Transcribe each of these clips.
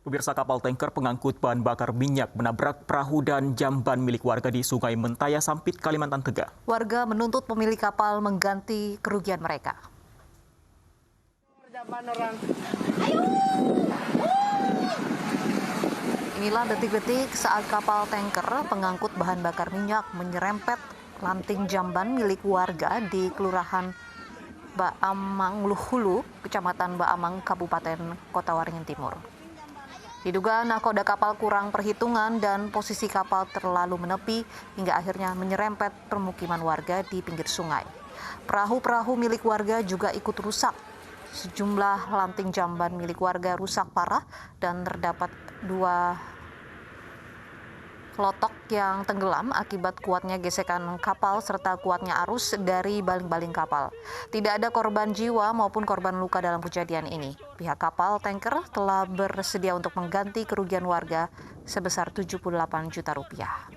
Pemirsa, kapal tanker pengangkut bahan bakar minyak menabrak perahu dan jamban milik warga di Sungai Mentaya Sampit, Kalimantan Tengah. Warga menuntut pemilik kapal mengganti kerugian mereka. Inilah detik-detik saat kapal tanker pengangkut bahan bakar minyak menyerempet lanting jamban milik warga di Kelurahan Baamang Hulu, Kecamatan Baamang, Kabupaten Kota Waringin Timur. Diduga nakoda kapal kurang perhitungan dan posisi kapal terlalu menepi hingga akhirnya menyerempet permukiman warga di pinggir sungai. Perahu-perahu milik warga juga ikut rusak. Sejumlah lanting jamban milik warga rusak parah dan terdapat 2 lotok yang tenggelam akibat kuatnya gesekan kapal serta kuatnya arus dari baling-baling kapal. Tidak ada korban jiwa maupun korban luka dalam kejadian ini. Pihak kapal tanker telah bersedia untuk mengganti kerugian warga sebesar 78 juta rupiah.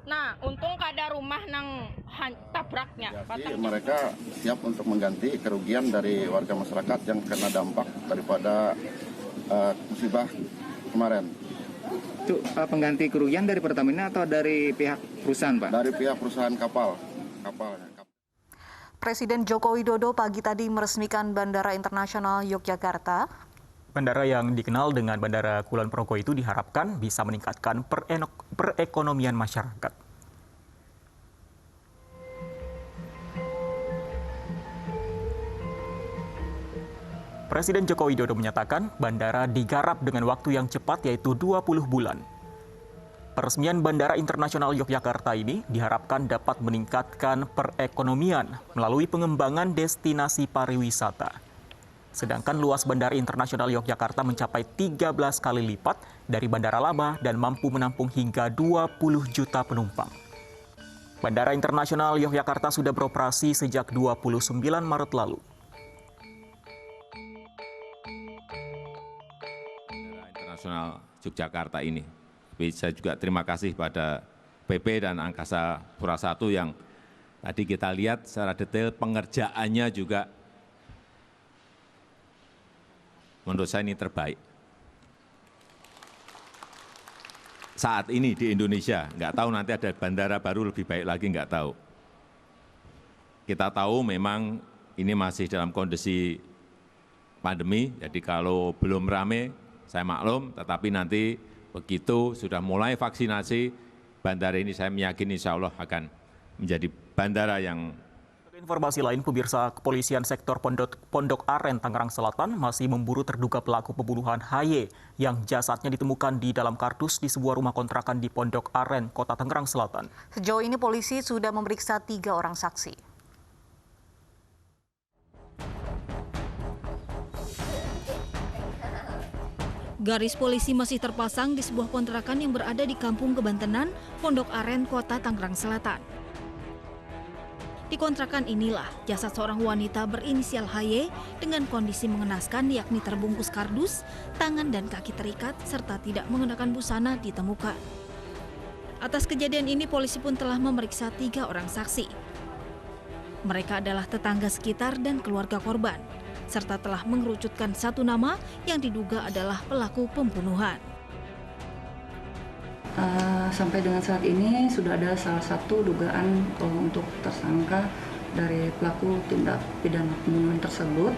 Nah, untung kada rumah nang tabraknya. Jadi mereka siap untuk mengganti kerugian dari warga masyarakat yang kena dampak daripada musibah kemarin. Itu pengganti kerugian dari Pertamina atau dari pihak perusahaan, Pak? Dari pihak perusahaan kapal. Presiden Joko Widodo pagi tadi meresmikan Bandara Internasional Yogyakarta. Bandara yang dikenal dengan Bandara Kulon Progo itu diharapkan bisa meningkatkan perekonomian masyarakat. Presiden Joko Widodo menyatakan bandara digarap dengan waktu yang cepat yaitu 20 bulan. Peresmian Bandara Internasional Yogyakarta ini diharapkan dapat meningkatkan perekonomian melalui pengembangan destinasi pariwisata. Sedangkan luas Bandara Internasional Yogyakarta mencapai 13 kali lipat dari bandara lama dan mampu menampung hingga 20 juta penumpang. Bandara Internasional Yogyakarta sudah beroperasi sejak 29 Maret lalu. Nasional Yogyakarta ini. Tapi saya juga terima kasih pada PP dan Angkasa Pura I yang tadi kita lihat secara detail pengerjaannya juga menurut saya ini terbaik. Saat ini di Indonesia, nggak tahu nanti ada bandara baru lebih baik lagi, nggak tahu. Kita tahu memang ini masih dalam kondisi pandemi, jadi kalau belum ramai, saya maklum, tetapi nanti begitu sudah mulai vaksinasi, bandara ini saya meyakini insya Allah akan menjadi bandara yang... Informasi lain, pemirsa, kepolisian sektor Pondok Aren, Tangerang Selatan masih memburu terduga pelaku pembunuhan HY yang jasadnya ditemukan di dalam kardus di sebuah rumah kontrakan di Pondok Aren, Kota Tangerang Selatan. Sejauh ini polisi sudah memeriksa 3 orang saksi. Garis polisi masih terpasang di sebuah kontrakan yang berada di Kampung Kebantenan, Pondok Aren, Kota Tangerang Selatan. Di kontrakan inilah jasad seorang wanita berinisial HY dengan kondisi mengenaskan yakni terbungkus kardus, tangan dan kaki terikat, serta tidak mengenakan busana ditemukan. Atas kejadian ini polisi pun telah memeriksa 3 orang saksi. Mereka adalah tetangga sekitar dan keluarga korban, serta telah mengerucutkan 1 nama yang diduga adalah pelaku pembunuhan. Sampai dengan saat ini sudah ada salah satu dugaan untuk tersangka dari pelaku tindak pidana pembunuhan tersebut.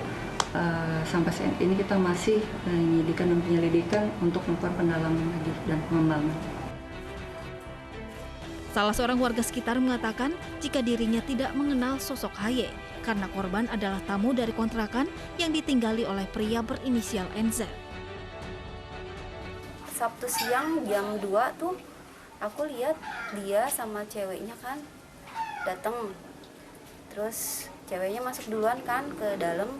Sampai saat ini kita masih menyidikan dan penyelidikan untuk melakukan pendalaman lagi dan pengembangan. Salah seorang warga sekitar mengatakan jika dirinya tidak mengenal sosok HY karena korban adalah tamu dari kontrakan yang ditinggali oleh pria berinisial NZ. Sabtu siang jam 2 tuh aku lihat dia sama ceweknya kan datang. Terus ceweknya masuk duluan kan ke dalam.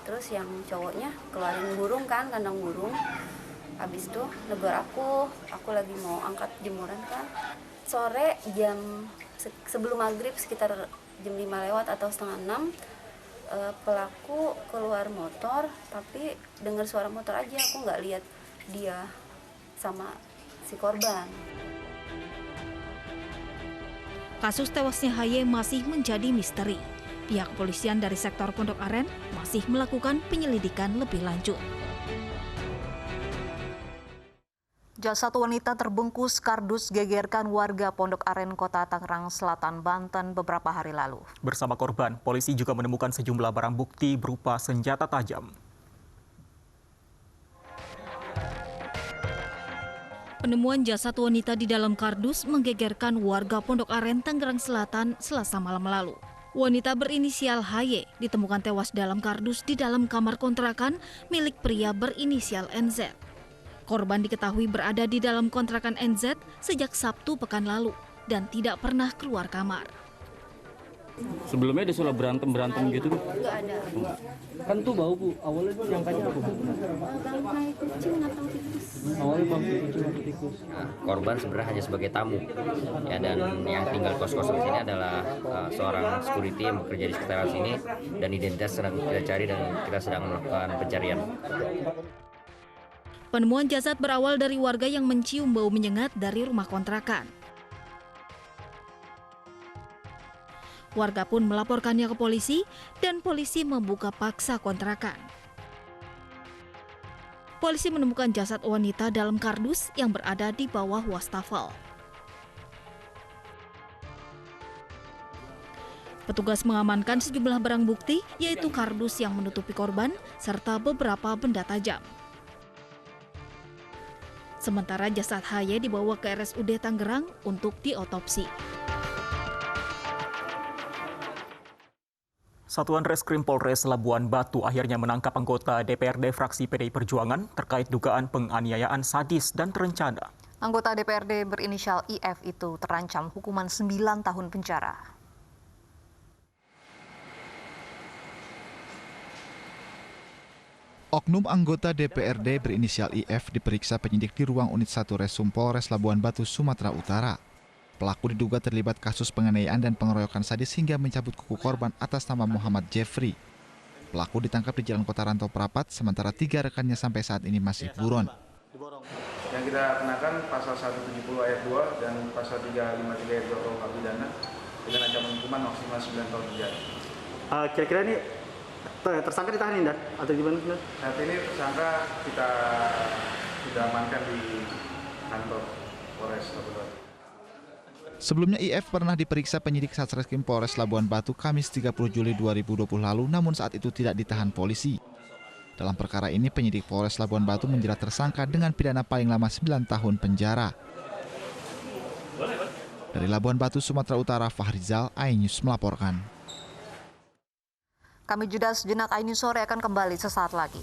Terus yang cowoknya keluarin burung kan, kandang burung. Habis itu negur aku lagi mau angkat jemuran kan. Sore jam sebelum maghrib sekitar jam 5 lewat atau setengah 6 pelaku keluar motor, tapi dengar suara motor aja, aku nggak lihat dia sama si korban. Kasus tewasnya HY masih menjadi misteri. Pihak kepolisian dari sektor Pondok Aren masih melakukan penyelidikan lebih lanjut. Jasad wanita terbungkus kardus gegerkan warga Pondok Aren, Kota Tangerang Selatan, Banten beberapa hari lalu. Bersama korban, polisi juga menemukan sejumlah barang bukti berupa senjata tajam. Penemuan jasad wanita di dalam kardus menggegerkan warga Pondok Aren, Tangerang Selatan Selasa malam lalu. Wanita berinisial HY ditemukan tewas dalam kardus di dalam kamar kontrakan milik pria berinisial NZ. Korban diketahui berada di dalam kontrakan NZ sejak Sabtu pekan lalu dan tidak pernah keluar kamar. Sebelumnya dia selalu berantem gitu tuh? Nggak ada. Kan tuh bau, Bu. Awalnya tuh nyangkanya apa, Bu? Bangkai kucing atau tikus. Awalnya bangkai kucing atau tikus. Nah, korban sebenarnya hanya sebagai tamu. Ya, dan yang tinggal kos-kosan di sini adalah seorang security yang bekerja di sekitaran sini, dan identitas sedang kita cari dan kita sedang melakukan pencarian. Penemuan jasad berawal dari warga yang mencium bau menyengat dari rumah kontrakan. Warga pun melaporkannya ke polisi dan polisi membuka paksa kontrakan. Polisi menemukan jasad wanita dalam kardus yang berada di bawah wastafel. Petugas mengamankan sejumlah barang bukti, yaitu kardus yang menutupi korban serta beberapa benda tajam. Sementara jasad HY dibawa ke RSUD Tangerang untuk diotopsi. Satuan Reskrim Polres Labuan Batu akhirnya menangkap anggota DPRD fraksi PDI Perjuangan terkait dugaan penganiayaan sadis dan terencana. Anggota DPRD berinisial IF itu terancam hukuman 9 tahun penjara. Oknum anggota DPRD berinisial IF diperiksa penyidik di ruang unit 1 Resum Polres Labuan Batu, Sumatera Utara. Pelaku diduga terlibat kasus penganiayaan dan pengeroyokan sadis hingga mencabut kuku korban atas nama Muhammad Jeffrey. Pelaku ditangkap di Jalan Kota Rantau Prapat, sementara 3 rekannya sampai saat ini masih buron. Yang kita kenakan pasal 170 ayat 2 dan pasal 353 ayat 2 KUH pidana dengan ancaman hukuman maksimal 9 tahun penjara. Kira-kira ini tersangka ditahan dan atau gimana? Saat ini tersangka kita sudah amankan di kantor Polres Labuan Batu. Sebelumnya IF pernah diperiksa penyidik Satreskrim Polres Labuan Batu Kamis 30 Juli 2020 lalu, namun saat itu tidak ditahan polisi. Dalam perkara ini penyidik Polres Labuan Batu menjerat tersangka dengan pidana paling lama 9 tahun penjara. Dari Labuan Batu, Sumatera Utara, Fahrizal, iNews melaporkan. Kami jeda sejenak, iNews Sore akan kembali sesaat lagi.